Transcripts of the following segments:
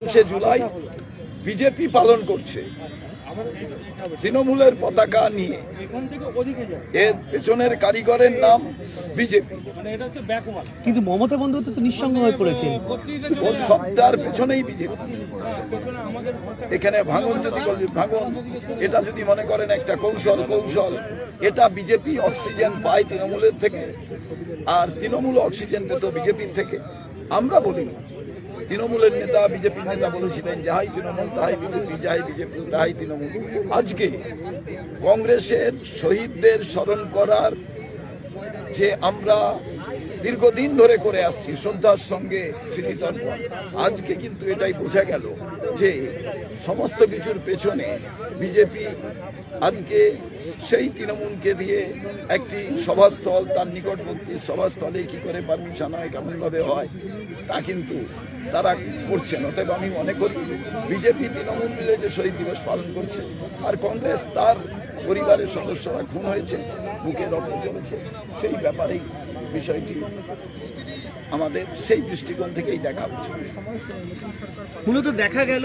২২শে July BJP পালন করছে তৃণমূলের পতাকা নিয়ে। এর পেছনের কারিগরের নাম বিজেপি, কিন্তু মমতা বন্দ্যোপাধ্যায় তো নিঃসঙ্গ হয়ে পড়েছেন। ও সবটার পেছনেই বিজেপি। এখানে ভাঙন যদি ভাঙন, এটা যদি মনে করেন একটা কৌশল, এটা বিজেপি অক্সিজেন পায় তৃণমূলের থেকে, আর তৃণমূল অক্সিজেন পেত বিজেপির থেকে। আমরা বলি তৃণমূলের নেতা, বিজেপির নেতা বলেছিলেন যাহাই তৃণমূল তাহাই বিজেপি, যাহাই বিজেপি তাহাই তৃণমূল। আজকে কংগ্রেসের শহীদদের স্মরণ করার যে আমরা দীর্ঘদিন ধরে করে আসছি শ্রদ্ধার সঙ্গে স্মৃতিতর্পণ, আজকে কিন্তু এটাই বোঝা গেল যে সমস্ত কিছুর পেছনে বিজেপি আজকে সেই তৃণমূলকে দিয়ে একটি সভাস্থল, তার নিকটবর্তী সভাস্থলে কি করে পারমিশন হয়, কেমনভাবে হয়, তা কিন্তু তারা করছেন। অতএব আমি মনে করি বিজেপি তৃণমূল মিলে যে শহীদ দিবস পালন করছে, আর কংগ্রেস তার পরিবারের সদস্যরা খুন হয়েছে, বুকে রক্ত চলেছে, সেই ব্যাপারেই বিষয়টি আমাদের সেই দৃষ্টিকোণ থেকেই দেখা উচিত। মূলত দেখা গেল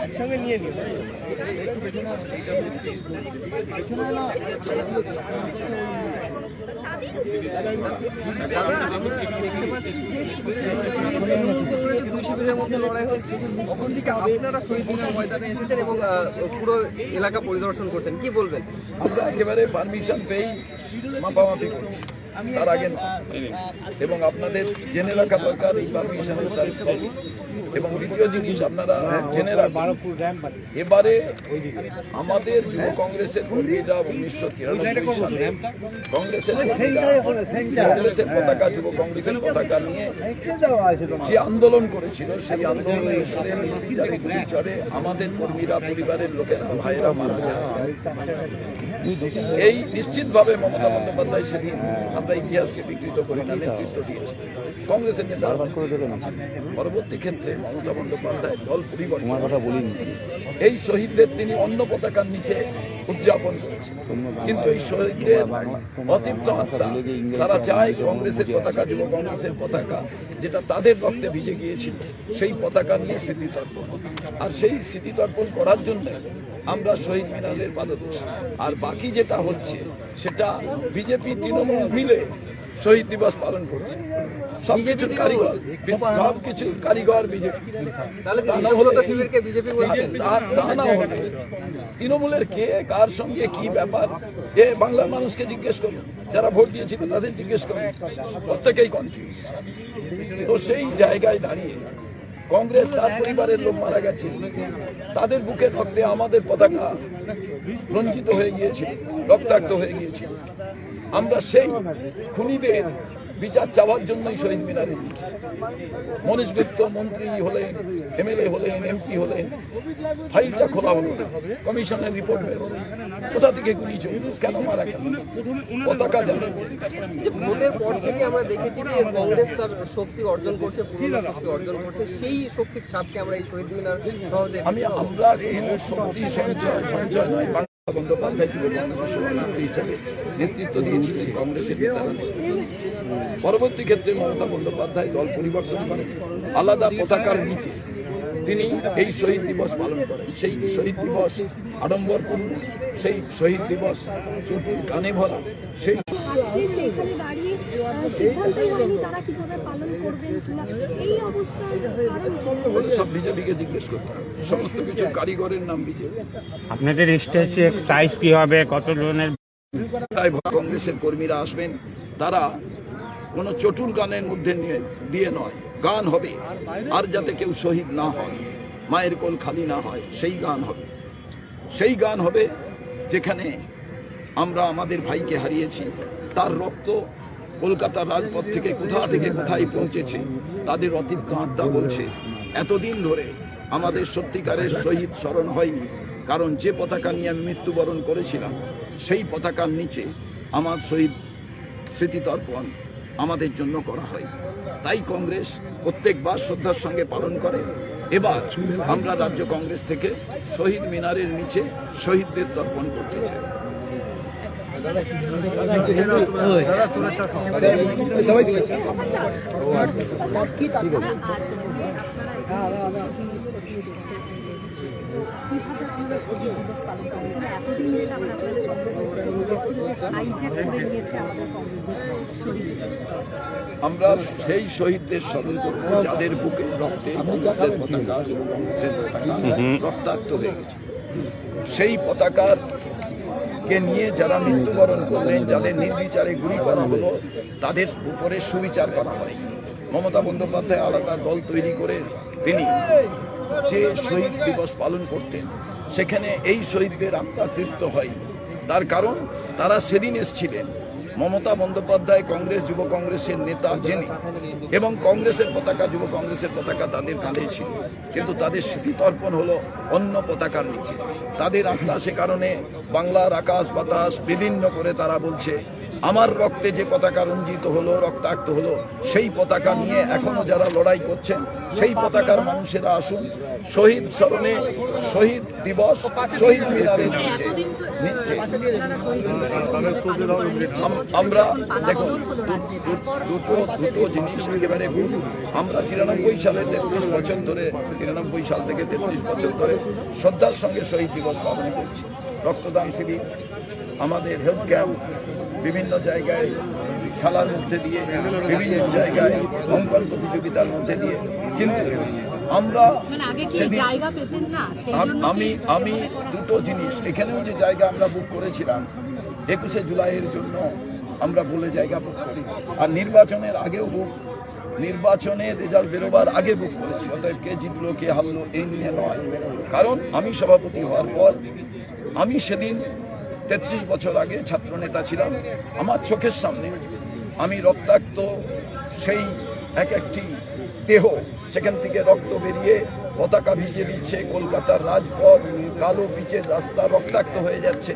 একসঙ্গে নিয়ে নিই। দুই শিবিরের মধ্যে লড়াই হচ্ছে, অপরদিকে আপনারা শহীদ মিনার ময়দানে এসেছেন এবং পুরো এলাকা পরিদর্শন করছেন, কি বলবেন? আমরা একেবারে পারমিশন পেয়েই মাপামাপি করছি, তার আগে না। এবং আপনাদের জেনে রাখা দরকার এই পারমিশনের তারিখ। এবং দ্বিতীয় জিনিস আপনারা জেনে রাখবেন, এবারে আমাদের যুব কংগ্রেসের কর্মীরা 1993 সালে কংগ্রেসের পতাকা, যুব কংগ্রেসের পতাকা নিয়ে যে আন্দোলন করেছিল, সেই আন্দোলনের চরে আমাদের কর্মীরা, পরিবারের লোকেরা, ভাইয়েরা মারা যায়। এই নিশ্চিতভাবে মমতা বন্দ্যোপাধ্যায় সেদিন আমরা ইতিহাসকে বিকৃত করি না, নেতৃত্ব দিয়েছে কংগ্রেসের নেতা। পরবর্তী ক্ষেত্রে মমতা বন্দ্যোপাধ্যায় দল পরিবর্তন কথা বলিনি, এই শহীদদের তিনি অন্য পতাকার নিচে উদযাপন করেছেন। কিন্তু এই শহীদদের অতৃপ্ত আত্মা, তারা চায় কংগ্রেসের পতাকা, যুব কংগ্রেসের পতাকা, যেটা তাদের রক্তে ভিজে গিয়েছিল, সেই পতাকা নিয়ে স্মৃতিতর্পণ। আর সেই স্মৃতিতর্পণ করার জন্য আমরা শহীদ মিনারের পাদদেশ। আর বাকি যেটা হচ্ছে সেটা বিজেপি তৃণমূল মিলে শহীদ দিবস পালন করছে। সবকিছুর কারিগর বিজেপি। তৃণমূলের কে কার সঙ্গে কি ব্যাপার, এ বাংলার মানুষকে জিজ্ঞেস করুন, যারা ভোট দিয়েছিল তাদের জিজ্ঞেস করুন, প্রত্যেকেই কনফিউজ। তো সেই জায়গায় দাঁড়িয়ে কংগ্রেস, তার পরিবারের লোক মারা গেছে, তাদের বুকের রক্তে আমাদের পতাকা রঞ্জিত হয়ে গিয়েছিল, রক্তাক্ত হয়ে গিয়েছিল। আমরা সেই খুনিদের বিচার চাওয়ার জন্যই শহীদ মিনারে দিচ্ছি। মনীশ গুপ্ত মন্ত্রী হলেন, এমএলএ হলেন, এমপি হলেন, ফাইলটা খোলা হলো, কমিশনের রিপোর্ট বেরোল, কোথা থেকে গুলি চলল, কেন মারা গেল, পতাকা জানা। ভোটের পর থেকে আমরা দেখেছি যে কংগ্রেস তার শক্তি অর্জন করছে, পুরনো শক্তি অর্জন করছে, সেই শক্তির ছাপকে আমরা এই শহীদ মিনার সহজে আমরা কোনো শক্তি সঞ্চয় নয়। বন্দ্যোপাধ্যায় হিসাবে নেতৃত্ব দিয়েছিলেন কংগ্রেসের নেতারা। পরবর্তী ক্ষেত্রে মমতা বন্দ্যোপাধ্যায় দল পরিবর্তন করেন, আলাদা পতাকার নিচে তিনি এই শহীদ দিবস পালন করেন। সেই শহীদ দিবস আড়ম্বরপূর্ণ, সেই শহীদ দিবস চুটির গানে ভরা, সেই সব বিজেপিকে জিজ্ঞেস করতে হবে। সমস্ত কিছু কারিগরের নাম বিজেপি। আপনাদের স্টেজে সাইজ কি হবে, কত জনের? কংগ্রেসের কর্মীরা আসবেন, তারা কোনো চটুল গানের মধ্যে দিয়ে নয়, গান হবে। আর যাতে কেউ শহীদ না হয়, মায়ের কোল খালি না হয়, সেই গান হবে। সেই গান হবে যেখানে আমরা আমাদের ভাইকে হারিয়েছি, তার রক্ত কলকাতার রাজপথ থেকে কোথায় পৌঁছেছে, তাদের অতীত আত্মা বলছে এতদিন ধরে আমাদের সত্যিকারের শহীদ স্মরণ হয়নি, কারণ যে পতাকা নিয়ে আমি মৃত্যুবরণ করেছিলাম, সেই পতাকার নিচে আমার শহীদ স্মৃতিতর্পণ আমাদের জন্য করা হয়। তাই কংগ্রেস প্রত্যেকবার শ্রদ্ধার সঙ্গে পালন করে। এবার আমরা রাজ্য কংগ্রেস থেকে শহীদ মিনারের নিচে শহীদদের তর্পণ করতে চাই। আমরা সেই শহীদদের স্মরণ করব যাদের বুকে রক্তে কংগ্রেসের পতাকা রক্তাক্ত হয়ে গেছে। সেই পতাকার কে নিয়ে যারা মৃত্যুবরণ করলেন, যাদের নির্বিচারে গুলি করা হলো, তাদের উপরে সুবিচার করা হয়। মমতা বন্দ্যোপাধ্যায় আলাদা দল তৈরি করে তিনি যে শহীদ দিবস পালন করতেন, সেখানে এই শহীদদের আত্মা তৃপ্ত হয়। তার কারণ তারা সেদিন এসেছিলেন মমতা বন্দ্যোপাধ্যায় কংগ্রেস যুব কংগ্রেসের নেতা জেনে, এবং কংগ্রেসের পতাকা যুব কংগ্রেসের পতাকা তাদের কাঁধে ছিল, কিন্তু তাদের স্মৃতিতর্পণ হলো অন্য পতাকার নিচে। তাদের আত্মা সে কারণে বাংলার আকাশ বাতাস বিভিন্ন করে তারা বলছে, আমার রক্তে যে পতাকা রঞ্জিত হলো, রক্তাক্ত হলো, সেই পতাকা নিয়ে এখনো যারা লড়াই করছেন, সেই পতাকার মানুষেরা আসুন শহীদ স্মরণে শহীদ দিবস শহীদ মিনারের নিচে। আমরা দেখুন দুটো জিনিস একেবারে ভুল। আমরা 93 সালে 33 বছর ধরে 93 সাল থেকে 33 বছর ধরে শ্রদ্ধার সঙ্গে শহীদ দিবস পালন করছি। রক্তদান শিবির, আমাদের হেলথ ক্যাম্প, বিভিন্ন জায়গায় খেলার মধ্যে দিয়ে, বিভিন্ন জায়গায় অঙ্কন প্রতিযোগিতার মধ্যে দিয়ে। কিন্তু আমরা সেদিন আমি দুটো জিনিস, এখানেও যে জায়গা আমরা বুক করেছিলাম 21শে জুলাইয়ের জন্য, আমরা বলে জায়গা বুক করি, আর নির্বাচনের আগেও বুক, নির্বাচনের রেজাল্ট বেরোবার আগে বুক করেছি। অতএব কে জিতলো কে হারলো এই নিয়ে নয়। কারণ আমি সভাপতি হওয়ার পর আমি সেদিন 33 বছর আগে ছাত্র নেতা ছিলাম। আমার চোখের সামনে আমি রক্তাক্ত সেই এক একটি দেহ, সেখান থেকে রক্ত বেরিয়ে পতাকা ভিজিয়ে দিচ্ছে কলকাতার রাজপথ, কালো পিচের রাস্তা রক্তাক্ত হয়ে যাচ্ছে।